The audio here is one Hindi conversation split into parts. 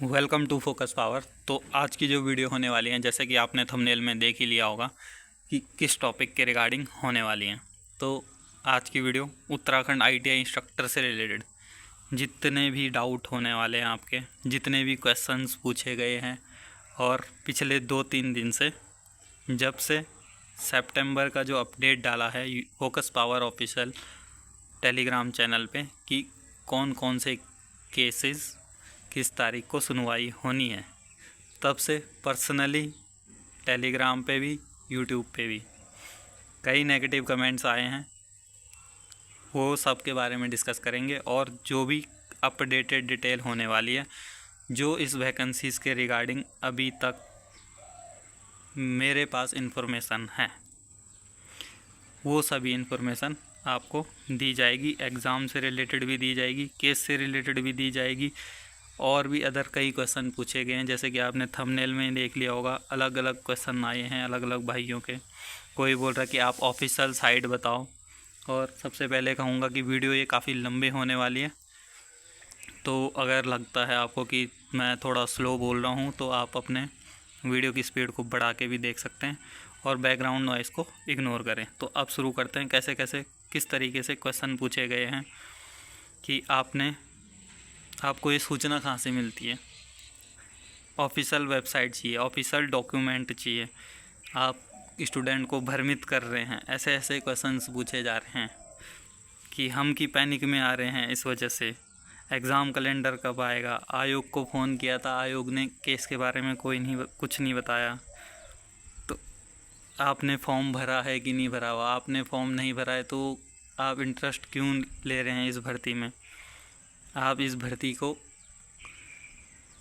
Welcome to focus power. तो आज की जो वीडियो होने वाली है, जैसे कि आपने थंबनेल में देख ही लिया होगा कि किस टॉपिक के रिगार्डिंग होने वाली है। तो आज की वीडियो उत्तराखंड आईटीआई इंस्ट्रक्टर से रिलेटेड जितने भी डाउट होने वाले हैं, आपके जितने भी क्वेश्चंस पूछे गए हैं, और पिछले 2-3 दिन से जब से सितंबर का जो अपडेट डाला है focus power official Telegram channel पे कि कौन कौन से केसेस किस तारीख को सुनवाई होनी है, तब से पर्सनली टेलीग्राम पे भी यूट्यूब पे भी कई नेगेटिव कमेंट्स आए हैं। वो सब के बारे में डिस्कस करेंगे और जो भी अपडेटेड डिटेल होने वाली है, जो इस वैकेंसीज के रिगार्डिंग अभी तक मेरे पास इंफॉर्मेशन है, वो सभी इंफॉर्मेशन आपको दी जाएगी। एग्ज़ाम से रिलेटेड भी दी जाएगी, केस से रिलेटेड भी दी जाएगी, और भी अदर कई क्वेश्चन पूछे गए हैं। जैसे कि आपने थंबनेल में देख लिया होगा, अलग अलग क्वेश्चन आए हैं अलग अलग भाइयों के। कोई बोल रहा है कि आप ऑफिशियल साइट बताओ। और सबसे पहले कहूँगा कि वीडियो ये काफ़ी लंबे होने वाली है, तो अगर लगता है आपको कि मैं थोड़ा स्लो बोल रहा हूँ तो आप अपने वीडियो की स्पीड को बढ़ा के भी देख सकते हैं और बैकग्राउंड नॉइज़ को इग्नोर करें। तो अब शुरू करते हैं, कैसे कैसे किस तरीके से क्वेश्चन पूछे गए हैं कि आपको ये सूचना कहाँ से मिलती है। ऑफिशियल वेबसाइट चाहिए, ऑफिशियल डॉक्यूमेंट चाहिए, आप स्टूडेंट को भ्रमित कर रहे हैं, ऐसे ऐसे क्वेश्चंस पूछे जा रहे हैं कि हम की पैनिक में आ रहे हैं इस वजह से। एग्ज़ाम कैलेंडर कब आएगा, आयोग को फ़ोन किया था, आयोग ने केस के बारे में कुछ नहीं बताया। तो आपने फॉर्म भरा है कि नहीं भरा हुआ, आपने फॉर्म नहीं भरा है तो आप इंटरेस्ट क्यों ले रहे हैं इस भर्ती में, आप इस भर्ती को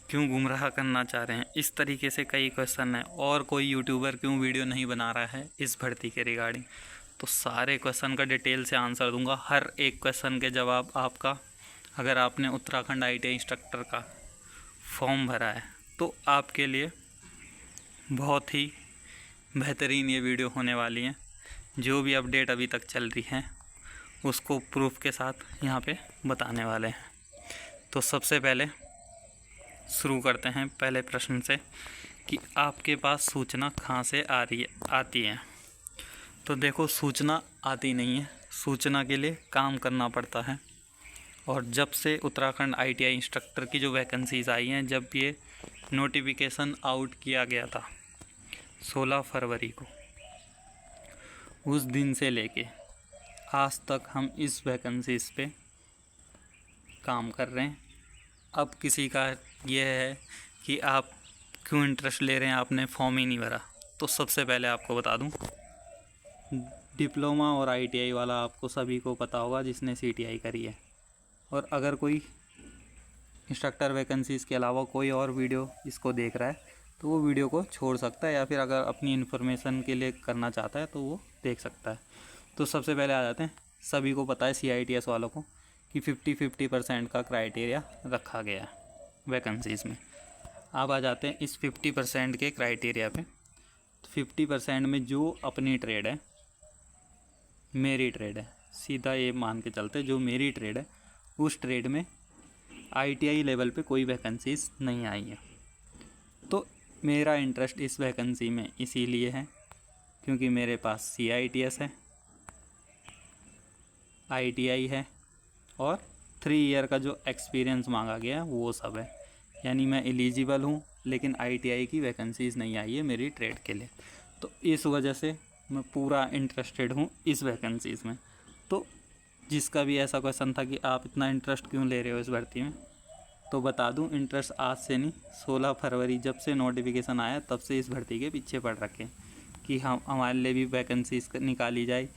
क्यों गुमराह करना चाह रहे हैं। इस तरीके से कई क्वेश्चन हैं। और कोई यूट्यूबर क्यों वीडियो नहीं बना रहा है इस भर्ती के रिगार्डिंग। तो सारे क्वेश्चन का डिटेल से आंसर दूंगा, हर एक क्वेश्चन के जवाब आपका। अगर आपने उत्तराखंड आईटीआई इंस्ट्रक्टर का फॉर्म भरा है तो आपके लिए बहुत ही बेहतरीन ये वीडियो होने वाली है। जो भी अपडेट अभी तक चल रही है उसको प्रूफ के साथ यहाँ पे बताने वाले हैं। तो सबसे पहले शुरू करते हैं पहले प्रश्न से कि आपके पास सूचना कहाँ से आती है। तो देखो, सूचना आती नहीं है, सूचना के लिए काम करना पड़ता है। और जब से उत्तराखंड आईटीआई इंस्ट्रक्टर की जो वैकेंसीज़ आई हैं, जब ये नोटिफिकेशन आउट किया गया था 16 फरवरी को, उस दिन से लेके आज तक हम इस वैकेंसीज़ पे काम कर रहे हैं। अब किसी का ये है कि आप क्यों इंटरेस्ट ले रहे हैं, आपने फॉर्म ही नहीं भरा। तो सबसे पहले आपको बता दूं, डिप्लोमा और आईटीआई वाला आपको सभी को पता होगा जिसने सीटीआई करी है। और अगर कोई इंस्ट्रक्टर वैकेंसीज़ के अलावा कोई और वीडियो इसको देख रहा है तो वो वीडियो को छोड़ सकता है, या फिर अगर अपनी इन्फॉर्मेशन के लिए करना चाहता है तो वो देख सकता है। तो सबसे पहले आ जाते हैं, सभी को पता है CITS वालों को कि 50-50% का क्राइटेरिया रखा गया है वैकेंसीज़ में। अब आ जाते हैं इस 50% के क्राइटेरिया पे। तो 50% में जो अपनी ट्रेड है, मेरी ट्रेड है, सीधा ये मान के चलते जो मेरी ट्रेड है, उस ट्रेड में ITI लेवल पे कोई वैकेंसीज़ नहीं आई है। तो मेरा इंटरेस्ट इस वैकेंसी में इसीलिए है क्योंकि मेरे पास CITS है, ITI है और 3 ईयर का जो एक्सपीरियंस मांगा गया है वो सब है। यानी मैं एलिजिबल हूँ, लेकिन ITI की वैकेंसीज़ नहीं आई है मेरी ट्रेड के लिए। तो इस वजह से मैं पूरा इंटरेस्टेड हूँ इस वैकेंसीज़ में। तो जिसका भी ऐसा क्वेश्चन था कि आप इतना इंटरेस्ट क्यों ले रहे हो इस भर्ती में, तो बता दूं, इंटरेस्ट आज से नहीं, 16 फरवरी जब से नोटिफिकेशन आया तब से इस भर्ती के पीछे पड़ रखे कि हम हमारे लिए भी वैकेंसीज़ निकाली जाए।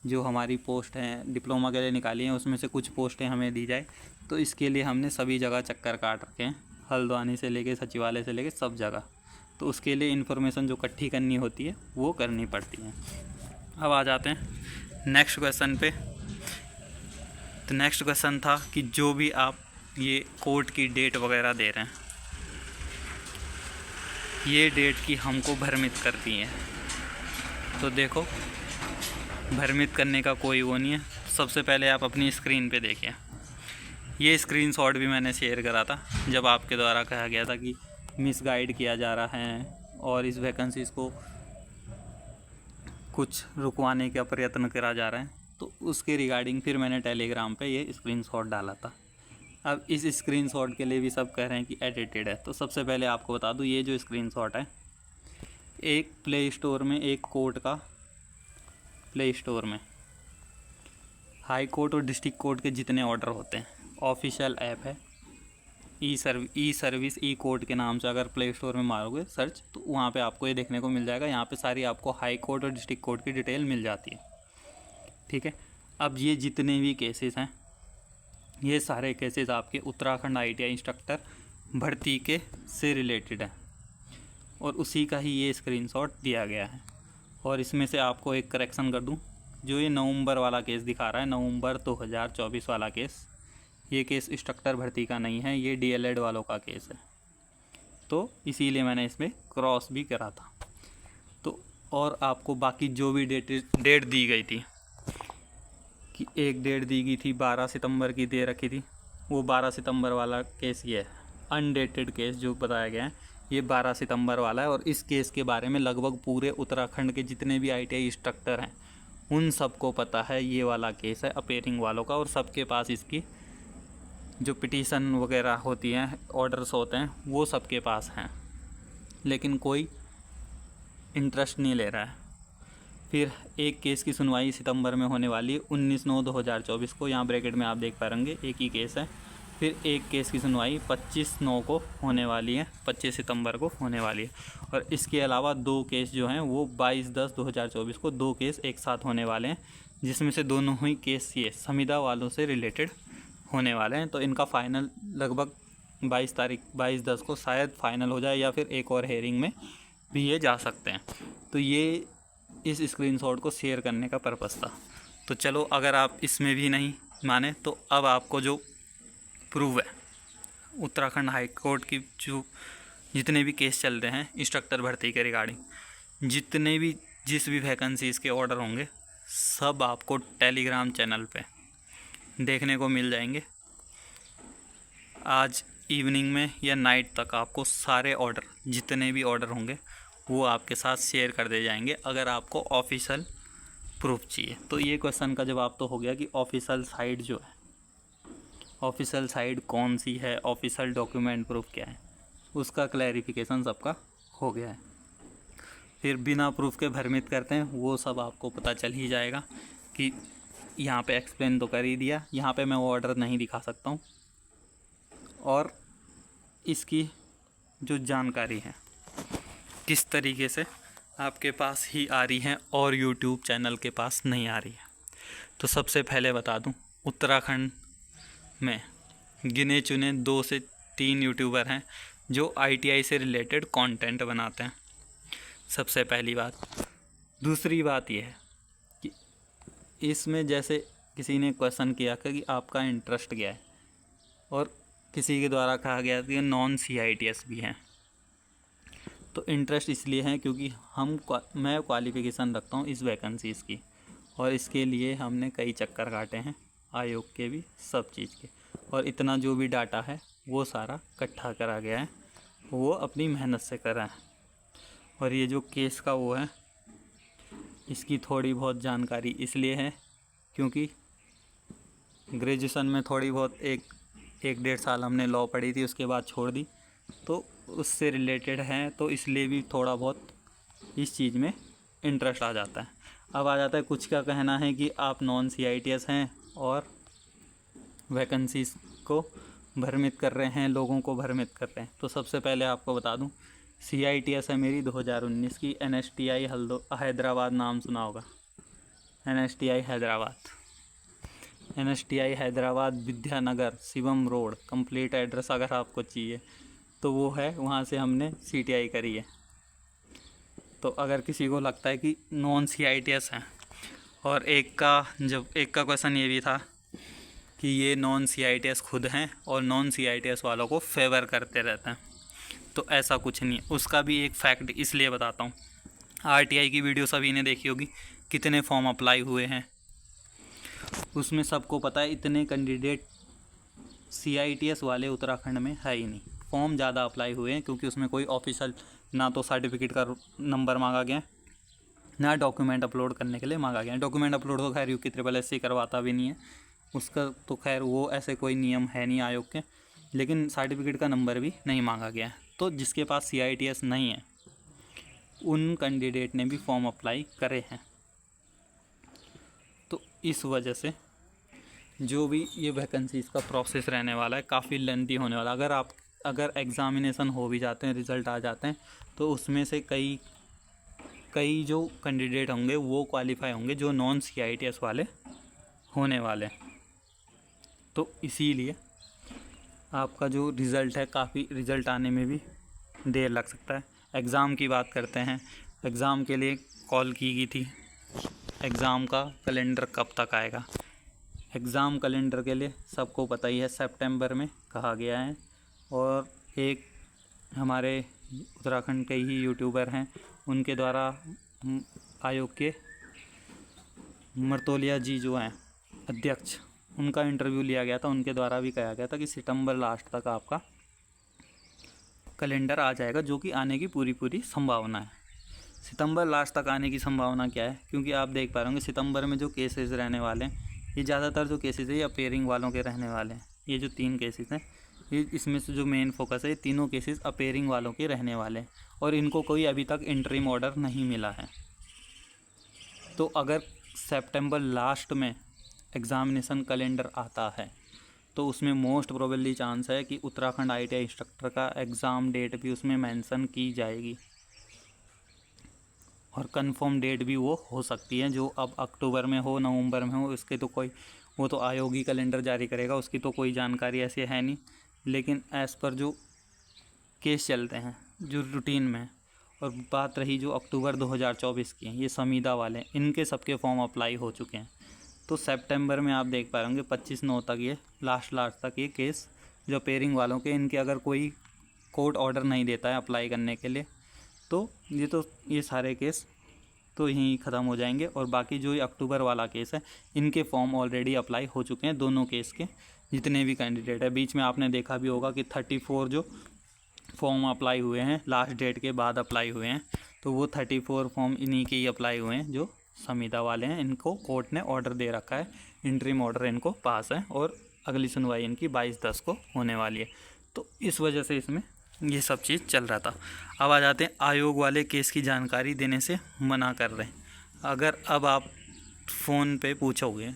जो हमारी पोस्ट हैं डिप्लोमा के लिए निकाली हैं, उसमें से कुछ पोस्टें हमें दी जाए। तो इसके लिए हमने सभी जगह चक्कर काट रखे हैं, हल्द्वानी से लेके सचिवालय से लेके सब जगह। तो उसके लिए इन्फॉर्मेशन जो इकट्ठी करनी होती है वो करनी पड़ती है। अब आ जाते हैं नेक्स्ट क्वेश्चन पे। तो नेक्स्ट क्वेश्चन था कि जो भी आप ये कोर्ट की डेट वगैरह दे रहे हैं, ये डेट की हमको भ्रमित करती है। तो देखो, भ्रमित करने का कोई वो नहीं है। सबसे पहले आप अपनी स्क्रीन पे देखें, ये स्क्रीनशॉट भी मैंने शेयर करा था जब आपके द्वारा कहा गया था कि मिसगाइड किया जा रहा है और इस वैकेंसीज़ को कुछ रुकवाने का प्रयत्न करा जा रहा है, तो उसके रिगार्डिंग फिर मैंने टेलीग्राम पे ये स्क्रीनशॉट डाला था। अब इस स्क्रीनशॉट के लिए भी सब कह रहे हैं कि एडिटेड है। तो सबसे पहले आपको बता दूं, ये जो स्क्रीनशॉट है एक प्ले स्टोर में, एक कोर्ट का प्ले स्टोर में हाई कोर्ट और डिस्ट्रिक्ट कोर्ट के जितने ऑर्डर होते हैं, ऑफिशियल ऐप है ई सर्विस ई कोर्ट के नाम से। अगर प्ले स्टोर में मारोगे सर्च तो वहाँ पे आपको ये देखने को मिल जाएगा। यहाँ पे सारी आपको हाई कोर्ट और डिस्ट्रिक्ट कोर्ट की डिटेल मिल जाती है, ठीक है। अब ये जितने भी केसेस हैं, ये सारे केसेस आपके उत्तराखंड ITI इंस्ट्रक्टर भर्ती के से रिलेटेड है और उसी का ही ये स्क्रीनशॉट दिया गया है। और इसमें से आपको एक करेक्शन कर दूं, जो ये नवंबर वाला केस दिखा रहा है, नवंबर 2024 वाला केस, ये केस इंस्ट्रक्टर भर्ती का नहीं है, ये DLED वालों का केस है। तो इसीलिए मैंने इसमें क्रॉस भी करा था। तो और आपको बाकी जो भी डेट दी गई थी कि एक डेट दी गई थी 12 सितंबर की दे रखी थी, वो 12 सितंबर वाला केस ये है। अनडेटेड केस जो बताया गया है ये 12 सितंबर वाला है। और इस केस के बारे में लगभग पूरे उत्तराखंड के जितने भी ITI इंस्ट्रक्टर हैं उन सबको पता है ये वाला केस है अपेयरिंग वालों का, और सबके पास इसकी जो पिटीशन वगैरह होती हैं, ऑर्डर्स होते हैं, वो सबके पास हैं, लेकिन कोई इंटरेस्ट नहीं ले रहा है। फिर एक केस की सुनवाई सितंबर में होने वाली है 19/9/2024 को, यहाँ ब्रैकेट में आप देख पाएंगे एक ही केस है। फिर एक केस की सुनवाई 25/9 को होने वाली है, 25 सितंबर को होने वाली है। और इसके अलावा 2 केस जो हैं वो 22/10/2024 को 2 केस एक साथ होने वाले हैं, जिसमें से दोनों ही केस ये संविदा वालों से रिलेटेड होने वाले हैं। तो इनका फ़ाइनल लगभग 22/10 को शायद फ़ाइनल हो जाए, या फिर एक और हेयरिंग में भी ये जा सकते हैं। तो ये इस स्क्रीनशॉट को शेयर करने का पर्पस था। तो चलो, अगर आप इसमें भी नहीं माने तो अब आपको जो प्रूव है उत्तराखंड हाई कोर्ट की जो जितने भी केस चल रहे हैं इंस्ट्रक्टर भर्ती के रिगार्डिंग, जिस भी वैकेंसीज़ के ऑर्डर होंगे सब आपको टेलीग्राम चैनल पे देखने को मिल जाएंगे। आज इवनिंग में या नाइट तक आपको सारे ऑर्डर, जितने भी ऑर्डर होंगे वो आपके साथ शेयर कर दिए जाएंगे, अगर आपको ऑफिशियल प्रूफ चाहिए। तो ये क्वेश्चन का जवाब तो हो गया कि ऑफिशियल साइट जो है, ऑफिशियल साइट कौन सी है, ऑफिशियल डॉक्यूमेंट प्रूफ क्या है, उसका क्लैरिफिकेशन सबका हो गया है। फिर बिना प्रूफ के भ्रमित करते हैं, वो सब आपको पता चल ही जाएगा कि यहाँ पे एक्सप्लेन तो कर ही दिया, यहाँ पे मैं वो ऑर्डर नहीं दिखा सकता हूँ। और इसकी जो जानकारी है किस तरीके से आपके पास ही आ रही है और यूट्यूब चैनल के पास नहीं आ रही है। तो सबसे पहले बता दूं, उत्तराखंड में गिने चुने 2 से 3 यूट्यूबर हैं जो ITI से रिलेटेड कंटेंट बनाते हैं, सबसे पहली बात। दूसरी बात यह है कि इसमें जैसे किसी ने क्वेश्चन किया कि आपका इंटरेस्ट क्या है, और किसी के द्वारा कहा गया कि नॉन CITS भी हैं। तो इंटरेस्ट इसलिए है क्योंकि मैं क्वालिफ़िकेशन रखता हूँ इस वैकेंसीज़ की, और इसके लिए हमने कई चक्कर काटे हैं आयोग के भी, सब चीज़ के, और इतना जो भी डाटा है वो सारा इकट्ठा करा गया है, वो अपनी मेहनत से करा है। और ये जो केस का वो है, इसकी थोड़ी बहुत जानकारी इसलिए है क्योंकि ग्रेजुएशन में थोड़ी बहुत एक 1.5 साल हमने लॉ पढ़ी थी, उसके बाद छोड़ दी, तो उससे रिलेटेड है, तो इसलिए भी थोड़ा बहुत इस चीज़ में इंटरेस्ट आ जाता है। अब आ जाता है कुछ का कहना है कि आप नॉन CITS हैं और वैकेंसीज़ को भ्रमित कर रहे हैं, लोगों को भ्रमित कर रहे हैं। तो सबसे पहले आपको बता दूं, CITS है मेरी 2019 की, NSTI हैदराबाद, नाम सुना होगा, NSTI Hyderabad Vidyanagar Shivam road, complete address अगर आपको चाहिए तो वो है, वहाँ से हमने CTI करी है। तो अगर किसी को लगता है कि नॉन CITS हैं, और एक का क्वेश्चन ये भी था कि ये नॉन CITS खुद हैं और नॉन CITS वालों को फेवर करते रहते हैं, तो ऐसा कुछ नहीं है। उसका भी एक फैक्ट इसलिए बताता हूँ, RTI की वीडियो सभी ने देखी होगी, कितने फॉर्म अप्लाई हुए हैं, उसमें सबको पता है इतने कैंडिडेट CITS वाले उत्तराखंड में है ही नहीं। फॉर्म ज़्यादा अप्लाई हुए हैं क्योंकि उसमें कोई ऑफिशियल ना तो सर्टिफिकेट का नंबर मांगा गया, ना डॉक्यूमेंट अपलोड करने के लिए मांगा गया। डॉक्यूमेंट अपलोड तो खैर UP SSC करवाता भी नहीं है, उसका तो खैर वो ऐसे कोई नियम है नहीं आयोग के, लेकिन सर्टिफिकेट का नंबर भी नहीं मांगा गया है। तो जिसके पास CITS नहीं है उन कैंडिडेट ने भी फॉर्म अप्लाई करे हैं। तो इस वजह से जो भी ये वैकेंसीज़ का प्रोसेस रहने वाला है काफ़ी लेंथी होने वाला। अगर एग्ज़ामिनेशन हो भी जाते हैं, रिज़ल्ट आ जाते हैं, तो उसमें से कई जो कैंडिडेट होंगे वो क्वालिफाई होंगे जो नॉन CITS वाले होने वाले। तो इसीलिए आपका जो रिज़ल्ट है काफ़ी रिज़ल्ट आने में भी देर लग सकता है। एग्ज़ाम की बात करते हैं, एग्ज़ाम के लिए कॉल की गई थी, एग्ज़ाम का कैलेंडर कब तक आएगा? एग्ज़ाम कैलेंडर के लिए सबको पता ही है सितंबर में कहा गया है। और एक हमारे उत्तराखंड के ही यूट्यूबर हैं, उनके द्वारा आयोग के मर्तोलिया जी जो हैं अध्यक्ष, उनका इंटरव्यू लिया गया था, उनके द्वारा भी कहा गया था कि सितंबर लास्ट तक आपका कैलेंडर आ जाएगा, जो कि आने की पूरी संभावना है। सितंबर लास्ट तक आने की संभावना क्या है? क्योंकि आप देख पा रहे होंगे सितंबर में जो केसेस रहने वाले हैं, ये ज़्यादातर जो केसेस है ये अपेयरिंग वालों के रहने वाले हैं। ये जो 3 केसेस हैं, ये इसमें से जो मेन फोकस है, ये तीनों केसेस अपेयरिंग वालों के रहने वाले हैं और इनको कोई अभी तक इंटरिम ऑर्डर नहीं मिला है। तो अगर सितंबर लास्ट में एग्ज़ामिनेशन कैलेंडर आता है तो उसमें मोस्ट प्रोबेबली चांस है कि उत्तराखंड ITI इंस्ट्रक्टर का एग्ज़ाम डेट भी उसमें मेंशन की जाएगी और कंफर्म डेट भी वो हो सकती है, जो अब अक्टूबर में हो, नवंबर में हो, इसके तो कोई, वो तो आयोग ही कैलेंडर जारी करेगा, उसकी तो कोई जानकारी ऐसी है नहीं। लेकिन एज़ पर जो केस चलते हैं जो रूटीन में, और बात रही जो अक्टूबर 2024 की, ये संविदा वाले, इनके सबके फॉर्म अप्लाई हो चुके हैं। तो सितंबर में आप देख पाएंगे 25/9 तक ये लास्ट तक ये केस जो अपेयरिंग वालों के, इनके अगर कोई कोर्ट ऑर्डर नहीं देता है अप्लाई करने के लिए, तो ये सारे केस तो यहीं ख़त्म हो जाएंगे। और बाकी जो ये अक्टूबर वाला केस है, इनके फॉर्म ऑलरेडी अप्लाई हो चुके हैं, दोनों केस के जितने भी कैंडिडेट है। बीच में आपने देखा भी होगा कि 34 जो फॉर्म अप्लाई हुए हैं लास्ट डेट के बाद अप्लाई हुए हैं, तो वो 34 फॉर्म इन्हीं के ही अप्लाई हुए हैं जो संविदा वाले हैं। इनको कोर्ट ने ऑर्डर दे रखा है, इंटरिम ऑर्डर इनको पास है और अगली सुनवाई इनकी 22/10 को होने वाली है। तो इस वजह से इसमें ये सब चीज़ चल रहा था। अब आ जाते हैं आयोग वाले केस की जानकारी देने से मना कर रहे हैं। अगर अब आप फ़ोन पे पूछोगे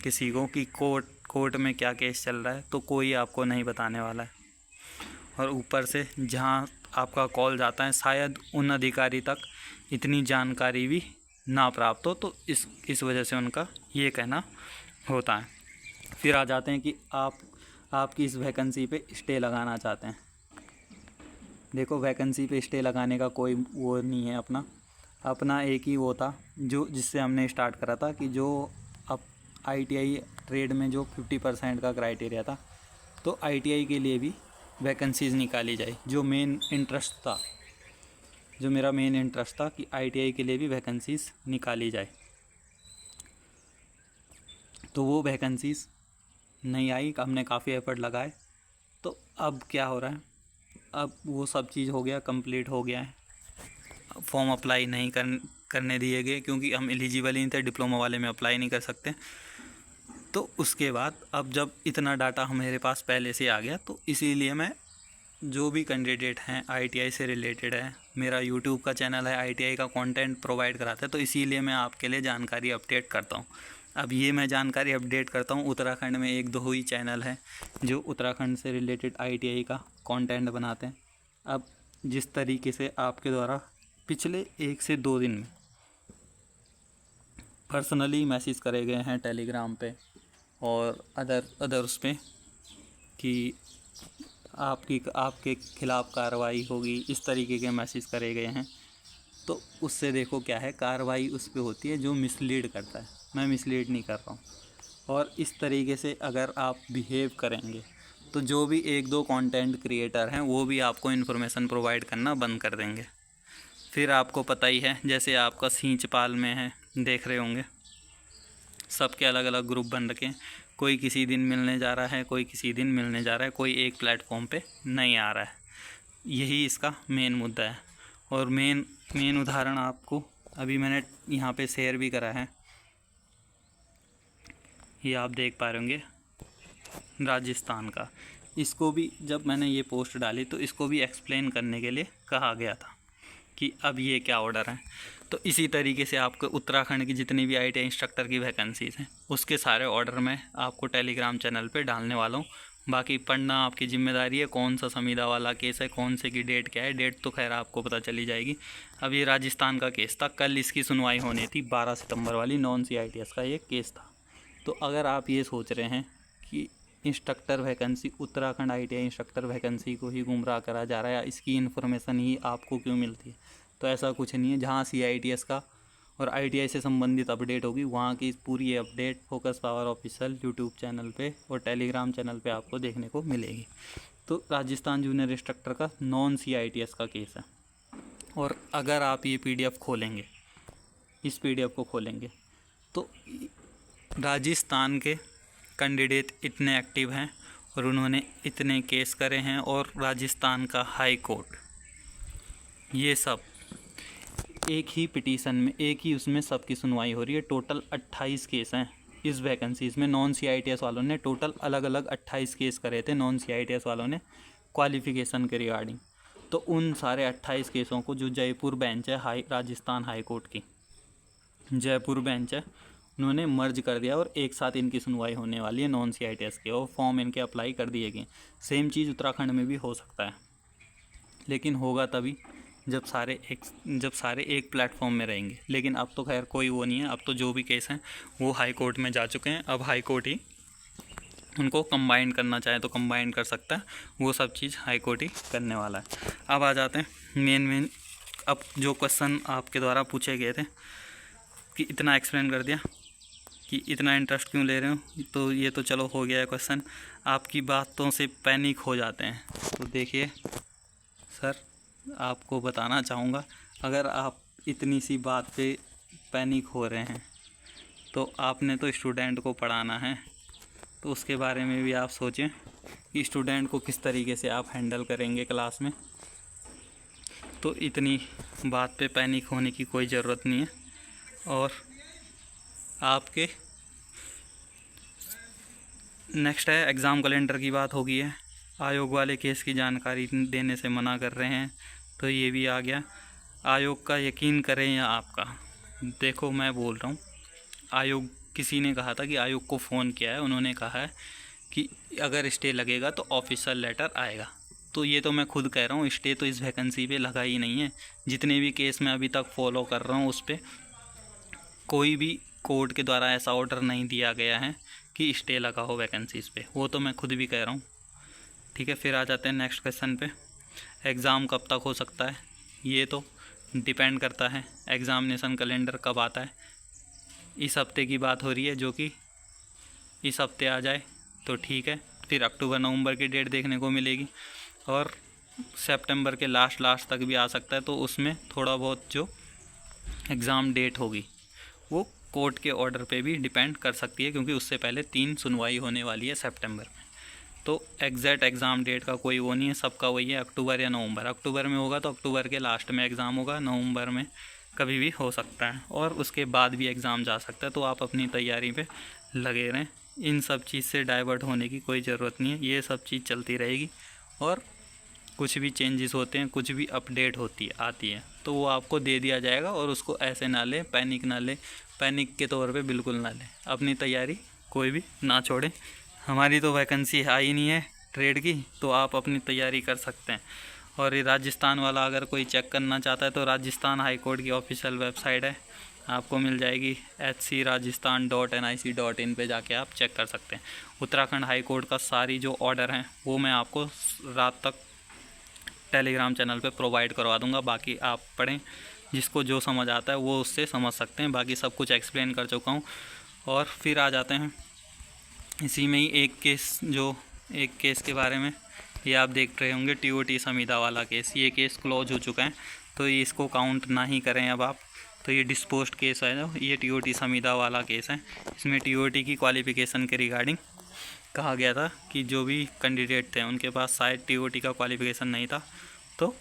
किसी को कि कोर्ट में क्या केस चल रहा है, तो कोई आपको नहीं बताने वाला है। और ऊपर से जहाँ आपका कॉल जाता है शायद उन अधिकारी तक इतनी जानकारी भी ना प्राप्त हो, तो इस वजह से उनका ये कहना होता है। फिर आ जाते हैं कि आपकी इस वैकेंसी पे स्टे लगाना चाहते हैं। देखो, वैकेंसी पे स्टे लगाने का कोई वो नहीं है, अपना एक ही वो था जो जिससे हमने स्टार्ट करा था कि जो अब ITI ट्रेड में जो 50% का क्राइटेरिया था, तो ITI के लिए भी वैकेंसीज़ निकाली जाए। जो मेरा मेन इंटरेस्ट था कि ITI के लिए भी वैकेंसीज़ निकाली जाए, तो वो वैकेंसीज़ नहीं आई। हमने काफ़ी एफर्ट लगाए, तो अब क्या हो रहा है, अब वो सब चीज़ हो गया, कंप्लीट हो गया है। फॉर्म अप्लाई नहीं करने दिए गए क्योंकि हम एलिजिबल ही नहीं थे, डिप्लोमा वाले में अप्लाई नहीं कर सकते। तो उसके बाद अब जब इतना डाटा हमारे पास पहले से आ गया, तो इसीलिए मैं जो भी कैंडिडेट हैं ITI से रिलेटेड है, मेरा यूट्यूब का चैनल है ITI का कंटेंट प्रोवाइड कराता है, तो इसीलिए मैं आपके लिए जानकारी अपडेट करता हूँ। अब ये मैं जानकारी अपडेट करता हूँ, उत्तराखंड में 1-2 ही चैनल हैं जो उत्तराखंड से रिलेटेड ITI का कंटेंट बनाते हैं। अब जिस तरीके से आपके द्वारा पिछले 1 से 2 दिन में पर्सनली मैसेज करे गए हैं टेलीग्राम पे और अदर उस पर कि आपके ख़िलाफ़ कार्रवाई होगी, इस तरीके के मैसेज करे गए हैं, तो उससे देखो क्या है, कार्रवाई उस पर होती है जो मिसलीड करता है। मैं मिसलीड नहीं कर रहा हूँ। और इस तरीके से अगर आप बिहेव करेंगे तो जो भी 1-2 कंटेंट क्रिएटर हैं वो भी आपको इन्फॉर्मेशन प्रोवाइड करना बंद कर देंगे। फिर आपको पता ही है, जैसे आपका सींचपाल में है, देख रहे होंगे सबके अलग अलग ग्रुप बन रखे हैं। कोई किसी दिन मिलने जा रहा है, कोई किसी दिन मिलने जा रहा है, कोई एक प्लेटफॉर्म पे नहीं आ रहा है। यही इसका मेन मुद्दा है। और मेन उदाहरण आपको अभी मैंने यहाँ पे शेयर भी करा है, ये आप देख पा रहे होंगे, राजस्थान का। इसको भी जब मैंने ये पोस्ट डाली तो इसको भी एक्सप्लेन करने के लिए कहा गया था कि अब ये क्या ऑर्डर है। तो इसी तरीके से आपको उत्तराखंड की जितनी भी ITI इंस्ट्रक्टर की वैकेंसीज़ हैं उसके सारे ऑर्डर मैं आपको टेलीग्राम चैनल पे डालने वाला हूँ। बाकी पढ़ना आपकी जिम्मेदारी है। कौन सा संविदा वाला केस है, कौन से की डेट क्या है, डेट तो खैर आपको पता चली जाएगी। अब ये राजस्थान का केस था, कल इसकी सुनवाई होनी थी 12 सितंबर वाली, नॉन CITS का ये केस था। तो अगर आप ये सोच रहे हैं कि instructor vacancy, Uttarakhand ITI instructor vacancy को ही गुमराह करा जा रहा है या इसकी इन्फॉर्मेशन ही आपको क्यों मिलती है, तो ऐसा कुछ नहीं है। जहाँ CITS का और ITI से संबंधित अपडेट होगी वहाँ की पूरी update focus power official YouTube channel पे और टेलीग्राम चैनल पे आपको देखने को मिलेगी। तो राजस्थान जूनियर इंस्ट्रक्टर का नॉन CITS का केस है। और अगर आप ये PDF खोलेंगे, इस PDF को खोलेंगे तो राजस्थान के कैंडिडेट इतने एक्टिव हैं और उन्होंने इतने केस करे हैं, और राजस्थान का हाई कोर्ट, ये सब एक ही पिटीशन में, एक ही उसमें सबकी सुनवाई हो रही है। टोटल 28 केस हैं इस वैकेंसीज़ में। नॉन CITS वालों ने टोटल अलग अलग 28 केस करे थे, नॉन CITS वालों ने क्वालिफ़िकेशन के रिगार्डिंग। तो उन सारे 28 केसों को जो जयपुर बेंच है, राजस्थान हाई कोर्ट की जयपुर बेंच है, उन्होंने मर्ज कर दिया और एक साथ इनकी सुनवाई होने वाली है नॉन CITS के, और फॉर्म इनके अप्लाई कर दिए गए। सेम चीज़ उत्तराखंड में भी हो सकता है, लेकिन होगा तभी जब सारे एक प्लेटफॉर्म में रहेंगे। लेकिन अब तो खैर कोई वो नहीं है, अब तो जो भी केस हैं वो हाई कोर्ट में जा चुके हैं। अब हाई कोर्ट ही उनको कंबाइन करना चाहे तो कंबाइन कर सकता है, वो सब चीज़ हाई कोर्ट ही करने वाला है। अब आ जाते हैं मेन अब जो क्वेश्चन आपके द्वारा पूछे गए थे कि इतना एक्सप्लेन कर दिया कि इतना इंटरेस्ट क्यों ले रहे हो, तो ये तो चलो हो गया है क्वेश्चन। आपकी बातों से पैनिक हो जाते हैं। तो देखिए सर, आपको बताना चाहूँगा, अगर आप इतनी सी बात पे पैनिक हो रहे हैं तो आपने तो स्टूडेंट को पढ़ाना है, तो उसके बारे में भी आप सोचें कि स्टूडेंट को किस तरीके से आप हैंडल करेंगे क्लास में। तो इतनी बात पे पैनिक होने की कोई ज़रूरत नहीं है। और आपके नेक्स्ट है एग्ज़ाम कैलेंडर की बात होगी है। आयोग वाले केस की जानकारी देने से मना कर रहे हैं, तो ये भी आ गया। आयोग का यकीन करें या आपका, देखो मैं बोल रहा हूँ, आयोग, किसी ने कहा था कि आयोग को फ़ोन किया है, उन्होंने कहा है कि अगर स्टे लगेगा तो ऑफिशियल लेटर आएगा। तो ये तो मैं खुद कह रहा हूँ, स्टे तो इस वैकेंसी पे लगा ही नहीं है। जितने भी केस मैं अभी तक फॉलो कर रहा हूँ उस पर कोई भी कोर्ट के द्वारा ऐसा ऑर्डर नहीं दिया गया है कि स्टे लगा हो वैकेंसीज़ पे, वो तो मैं खुद भी कह रहा हूँ। ठीक है, फिर आ जाते हैं नेक्स्ट क्वेश्चन पे। एग्ज़ाम कब तक हो सकता है, ये तो डिपेंड करता है एग्ज़ामिनेशन कैलेंडर कब आता है। इस हफ्ते की बात हो रही है, जो कि इस हफ्ते आ जाए तो ठीक है, फिर अक्टूबर नवंबर की डेट देखने को मिलेगी, और सितंबर के लास्ट तक भी आ सकता है। तो उसमें थोड़ा बहुत जो एग्ज़ाम डेट होगी वो कोर्ट के ऑर्डर पे भी डिपेंड कर सकती है, क्योंकि उससे पहले 3 सुनवाई होने वाली है सितंबर में। तो एग्जैक्ट एग्ज़ाम डेट का कोई वो नहीं है, सबका वही है, अक्टूबर या नवंबर। अक्टूबर में होगा तो अक्टूबर के लास्ट में एग्ज़ाम होगा, नवंबर में कभी भी हो सकता है, और उसके बाद भी एग्ज़ाम जा सकता है। तो आप अपनी तैयारी पे लगे रहें, इन सब चीज़ से डाइवर्ट होने की कोई ज़रूरत नहीं है। ये सब चीज़ चलती रहेगी, और कुछ भी चेंजेस होते हैं, कुछ भी अपडेट आती है तो वो आपको दे दिया जाएगा। और उसको ऐसे ना ले, पैनिक ना ले, पैनिक के तौर पे बिल्कुल ना ले। अपनी तैयारी कोई भी ना छोड़े। हमारी तो वैकेंसी है ही नहीं है ट्रेड की, तो आप अपनी तैयारी कर सकते हैं। और ये राजस्थान वाला अगर कोई चेक करना चाहता है तो राजस्थान हाई कोर्ट की ऑफिशियल वेबसाइट है, आपको मिल जाएगी hcrajasthan.nic.in पे जाके आप चेक कर सकते हैं। उत्तराखंड हाई कोर्ट का सारी जो ऑर्डर हैं वो मैं आपको रात तक टेलीग्राम चैनल पे प्रोवाइड करवा दूंगा। बाकी आप पढ़ें, जिसको जो समझ आता है वो उससे समझ सकते हैं। बाकी सब कुछ एक्सप्लेन कर चुका हूँ। और फिर आ जाते हैं इसी में ही एक केस के बारे में, ये आप देख रहे होंगे TOT संविदा वाला केस। ये केस क्लोज हो चुका है, तो ये इसको काउंट ना ही करें अब आप। तो ये डिस्पोज्ड केस है, ये TOT संविदा वाला केस है। इसमें TOT की क्वालिफ़िकेशन के रिगार्डिंग कहा गया था कि जो भी कैंडिडेट थे उनके पास शायद TOT का क्वालिफ़िकेशन नहीं था, तो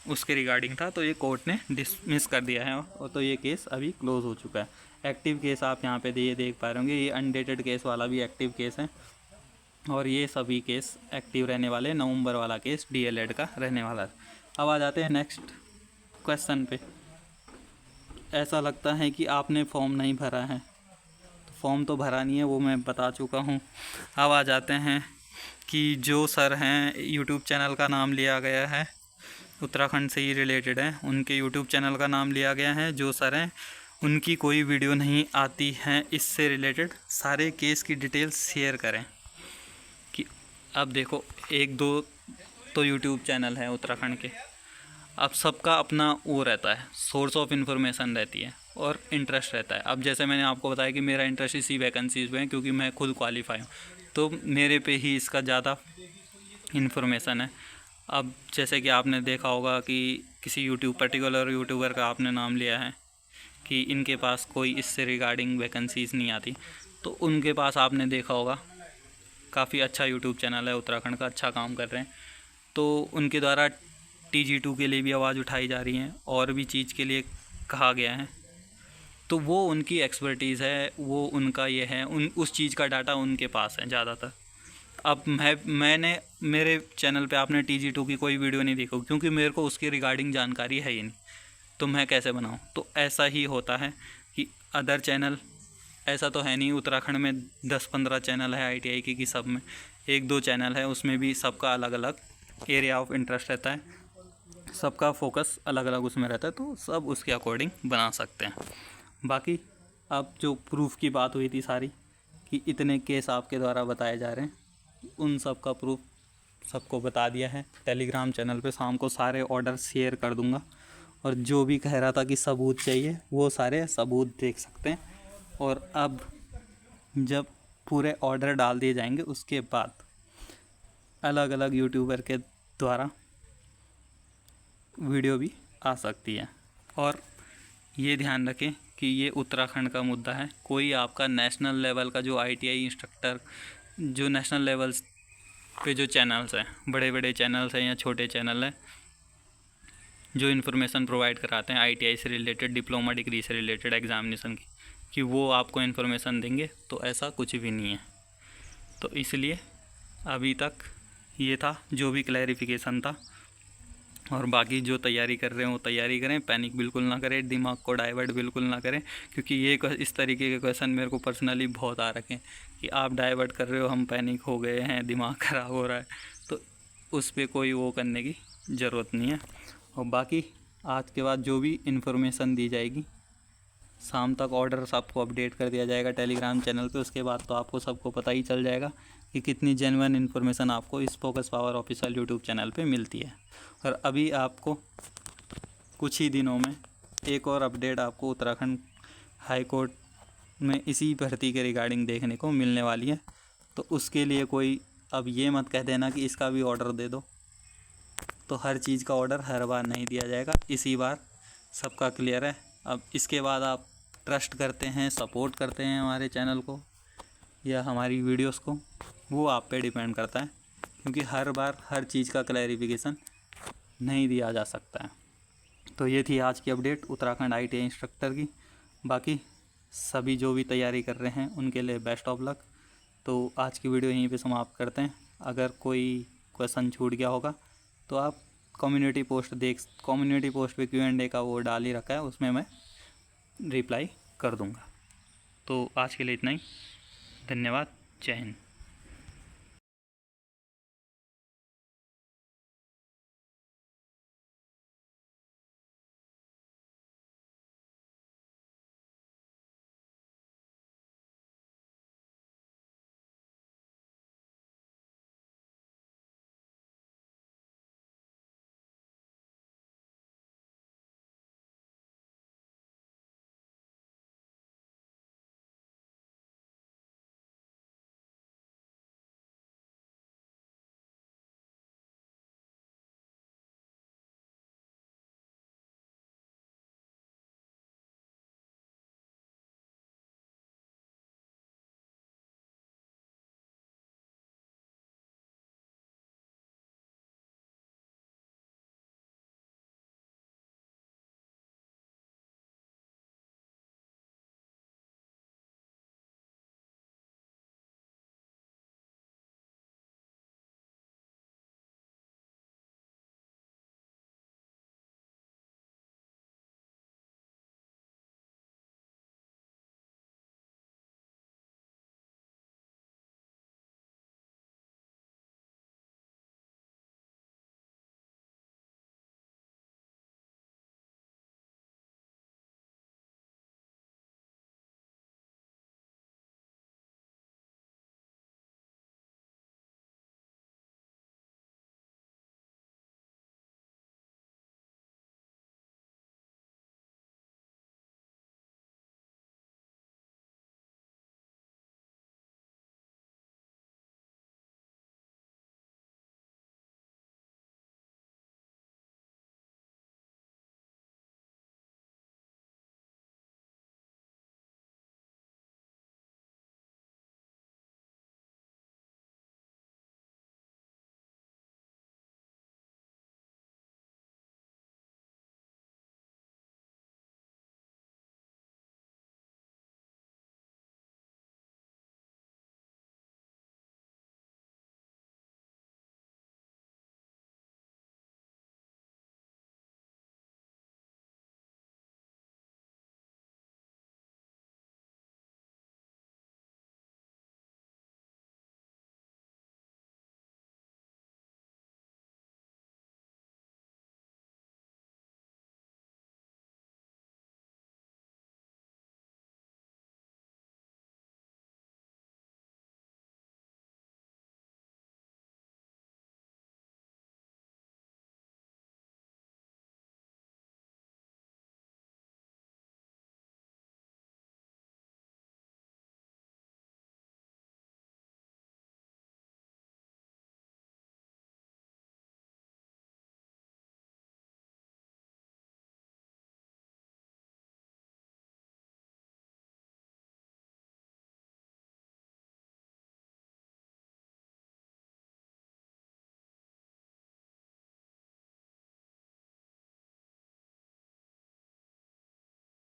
उसके रिगार्डिंग था, तो ये कोर्ट ने डिसमिस कर दिया है और तो ये केस अभी क्लोज़ हो चुका है। एक्टिव केस आप यहाँ पे देख पा रहे होंगे, ये अनडेटेड केस वाला भी एक्टिव केस है और ये सभी केस एक्टिव रहने वाले। नवंबर वाला केस DLED का रहने वाला है। अब आ जाते हैं नेक्स्ट क्वेश्चन पे। ऐसा लगता है कि आपने फॉर्म नहीं भरा है, तो फॉर्म तो भरा नहीं है, वो मैं बता चुका हूँ। अब आ जाते हैं कि जो सर हैं, यूट्यूब चैनल का नाम लिया गया है, उत्तराखंड से ही रिलेटेड है, उनके यूट्यूब चैनल का नाम लिया गया है। जो सर हैं उनकी कोई वीडियो नहीं आती है इससे रिलेटेड, सारे केस की डिटेल्स शेयर करें। कि अब देखो, एक दो तो यूट्यूब चैनल है उत्तराखंड के, अब सबका अपना वो रहता है, सोर्स ऑफ इन्फॉर्मेशन रहती है और इंटरेस्ट रहता है। अब जैसे मैंने आपको बताया कि मेरा इंटरेस्ट इसी वैकेंसीज़ में है क्योंकि मैं खुद क्वालिफाई हूँ, तो मेरे पे ही इसका ज़्यादा इन्फॉर्मेशन है। अब जैसे कि आपने देखा होगा कि किसी पर्टिकुलर यूट्यूबर का आपने नाम लिया है कि इनके पास कोई इससे रिगार्डिंग वैकेंसीज़ नहीं आती, तो उनके पास आपने देखा होगा काफ़ी अच्छा यूट्यूब चैनल है उत्तराखंड का, अच्छा काम कर रहे हैं, तो उनके द्वारा TG2 के लिए भी आवाज़ उठाई जा रही है और भी चीज़ के लिए कहा गया है, तो वो उनकी एक्सपर्टीज़ है, वो उनका ये है, उस चीज़ का डाटा उनके पास है ज़्यादातर। अब मैंने मेरे चैनल पे आपने TG2 की कोई वीडियो नहीं देखी क्योंकि मेरे को उसकी रिगार्डिंग जानकारी है ही नहीं, तो मैं कैसे बनाऊँ। तो ऐसा ही होता है कि अदर चैनल, ऐसा तो है नहीं उत्तराखंड में 10-15 चैनल है ITI की कि सब में 1-2 चैनल है, उसमें भी सबका अलग अलग एरिया ऑफ इंटरेस्ट रहता है, सबका फोकस अलग अलग उसमें रहता है, तो सब उसके अकॉर्डिंग बना सकते हैं। बाकी अब जो प्रूफ की बात हुई थी सारी कि इतने केस आपके द्वारा बताए जा रहे हैं, उन सब का प्रूफ सबको बता दिया है। टेलीग्राम चैनल पे शाम को सारे ऑर्डर शेयर कर दूंगा और जो भी कह रहा था कि सबूत चाहिए वो सारे सबूत देख सकते हैं। और अब जब पूरे ऑर्डर डाल दिए जाएंगे उसके बाद अलग अलग यूट्यूबर के द्वारा वीडियो भी आ सकती है। और ये ध्यान रखें कि ये उत्तराखंड का मुद्दा है, कोई आपका नेशनल लेवल का जो ITI इंस्ट्रक्टर, जो नेशनल लेवल्स पे जो चैनल्स हैं, बड़े बड़े चैनल्स हैं या छोटे चैनल हैं जो इन्फॉर्मेशन प्रोवाइड कराते हैं ITI से रिलेटेड, डिप्लोमा डिग्री से रिलेटेड एग्ज़ामिनेशन की, कि वो आपको इन्फॉर्मेशन देंगे, तो ऐसा कुछ भी नहीं है। तो इसलिए अभी तक ये था जो भी क्लैरिफिकेशन था। और बाकी जो तैयारी कर रहे हैं वो तैयारी करें, पैनिक बिल्कुल ना करें, दिमाग को डाइवर्ट बिल्कुल ना करें, क्योंकि ये इस तरीके के क्वेश्चन मेरे को पर्सनली बहुत आ रखे हैं कि आप डाइवर्ट कर रहे हो, हम पैनिक हो गए हैं, दिमाग ख़राब हो रहा है, तो उस पर कोई वो करने की ज़रूरत नहीं है। और बाकी आज के बाद जो भी इन्फॉर्मेशन दी जाएगी, शाम तक ऑर्डर सबको अपडेट कर दिया जाएगा टेलीग्राम चैनल पे, उसके बाद तो आपको सबको पता ही चल जाएगा कि कितनी जेन्युइन इन्फॉर्मेशन आपको इस focus power official YouTube channel पे मिलती है। और अभी आपको कुछ ही दिनों में एक और अपडेट आपको उत्तराखंड हाई कोर्ट में इसी भर्ती के रिगार्डिंग देखने को मिलने वाली है, तो उसके लिए कोई अब ये मत कह देना कि इसका भी ऑर्डर दे दो, तो हर चीज़ का ऑर्डर हर बार नहीं दिया जाएगा, इसी बार सबका क्लियर है। अब इसके बाद आप ट्रस्ट करते हैं, सपोर्ट करते हैं हमारे चैनल को या हमारी वीडियोस को, वो आप पे डिपेंड करता है, क्योंकि हर बार हर चीज़ का क्लैरिफिकेशन नहीं दिया जा सकता है। तो ये थी आज की अपडेट उत्तराखंड ITI इंस्ट्रक्टर की। बाकी सभी जो भी तैयारी कर रहे हैं उनके लिए बेस्ट ऑफ लक। तो आज की वीडियो यहीं पे समाप्त करते हैं। अगर कोई क्वेश्चन छूट गया होगा तो आप कम्युनिटी पोस्ट पे Q&A का वो डाल ही रखा है, उसमें मैं रिप्लाई कर दूंगा। तो आज के लिए इतना ही, धन्यवाद, जय हिंद।